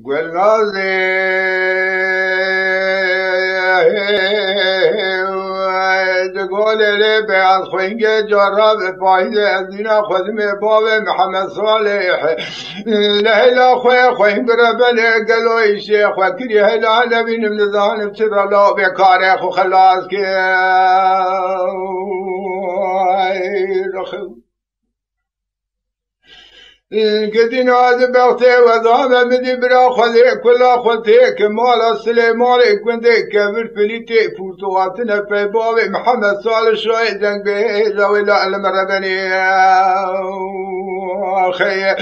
گلنازی دگل لی به از خوینگ جراب پایید از دینا خودم باب محمد صالح لهلا خوی خوینگ ربن گلوی شیخ وکری هلا نبینم نزانم چرا لا بکاره خو خلاص که قدين هذا بغتي وضامة بدي برا خذي كلا خذي كمال سليمان كنت كبر فليتي فوتواتنا في بابي محمد صالح شوي زنق به لو لا المربني أخي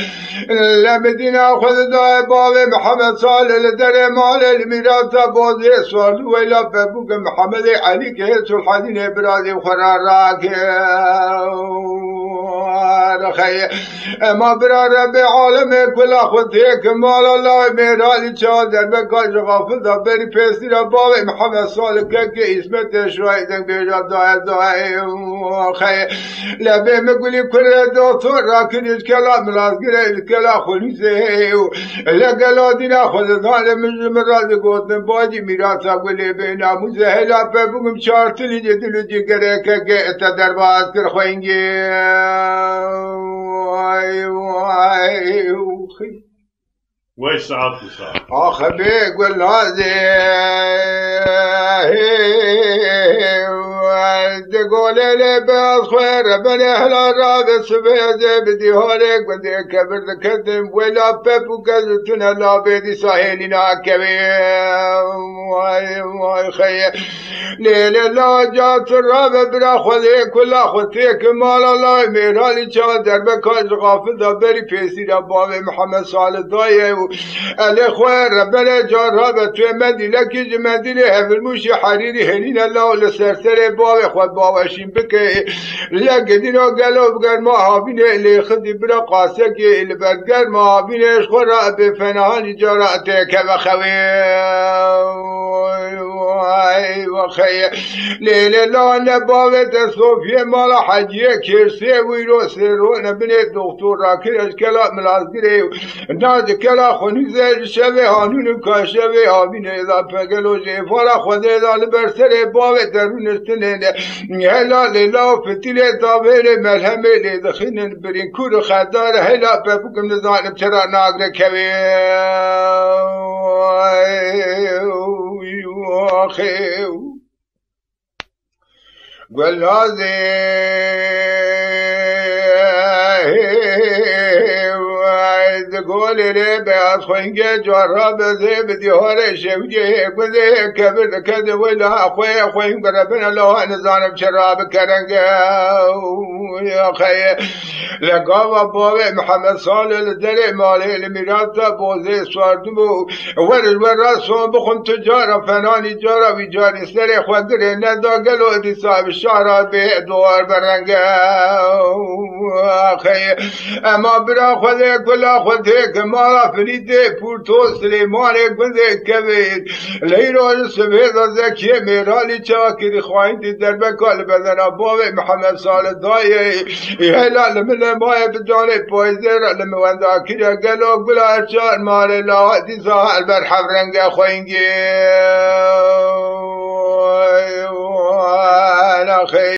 لمدينا خذ دا بابي محمد صالح لدري مال الميراث بوزي صار ولا بابوك محمد علي كهس الحدين برادي وخراراك أخي ما برا رب عالم كل خديك مال الله ميرالي چادر بكاج غافل دا بري پیسي را باب محمد صالح كي اسمت شوائدن بيجا دعاء خي لبه مقولي كل دكتور راكن الكلام ملازقر الكلام خليسه لقلا دينا خد ظالم من مراد قوتن باجي ميراثا قولي بينا مزهلا ببقم شارتلي جدلو جيگره كي اتدرباز كر خوينگي ويش صعب بيك والنازي تقول لي بالخير بني اهل الرابع سبيزي بدي هوليك بدي كبر ذكدم ولا بيب وقزتنا لا بيدي ساهلنا كبير واي خي ليلة لا جات الرابع بلا خذي كل اخوتيك مال الله ميرالي شادر بكاج غافل دبري بيسي ربابي محمد صالح ضايع الاخوة ربنا جرب تو مدينة جمدينة هفلموشي حريري هنين الله لسرسر باب خود بابشين بكي لقدينو قالوا بقر ما هابين اللي خدي بلا قاسك اللي بقر ما هابين اشخورا بفنهاني جرأتك بخوي وخي ليلة لا نبابة صوفيا مالا حجية كرسي ويرو سيرون بني الدكتور راكر اشكالا ملازقري ناز كلا خنيزة شبه هانون كاشبه هابين اذا فقلو جيفارا خود اذا لبرسر باب درون استنين هلا للا فتيلة دابير ملهمة لدخين برين كور خدار هلا بابوكم نزانم ترى ناقر كبير واخي والنازي تقول لي بأس خوينج جرب زي بدي هوري شوجي قذي كبر كذا ولا أخوي خوين قربنا لو نزانم شراب كرنج يا خي لقوا بابي محمد صالح الدري مالي الميراث بوزي صاردمو ورسو بخم تجارة فناني جارة ويجاري سري خدري ندا قلو دي صاحب الشارع به دور برنج خي اما برا خذي كل خذيك ما فريدي بورتو سليمان قذي كبير ليرو سبيد زكي ميرالي شاكر خوين دي دربك البدن بابي محمد صالح ضايع يهلا لمن ما بدوني بويزر لما وندا كده قالوا بلا ارشاد مال لا دي زال برحب رنگ خوينجي انا خي